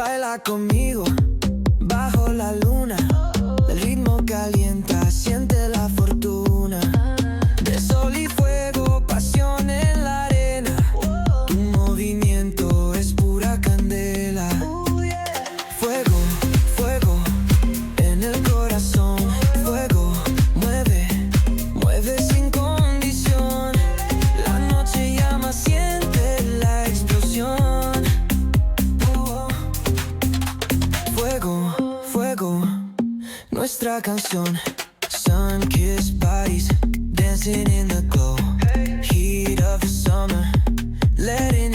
Baila conmigo, bajo la luna. El ritmo calienta, siente la fortuna. De sol y fuego, pasión en la arena. Tu movimiento es pura candela. Fuego, fuego en el corazón. Fuego, mueve, mueve sin condición. La noche llama, siente la explosión. Fuego, fuego, nuestra canción. Sun-kissed bodies, dancing in the glow. Heat of the summer, letting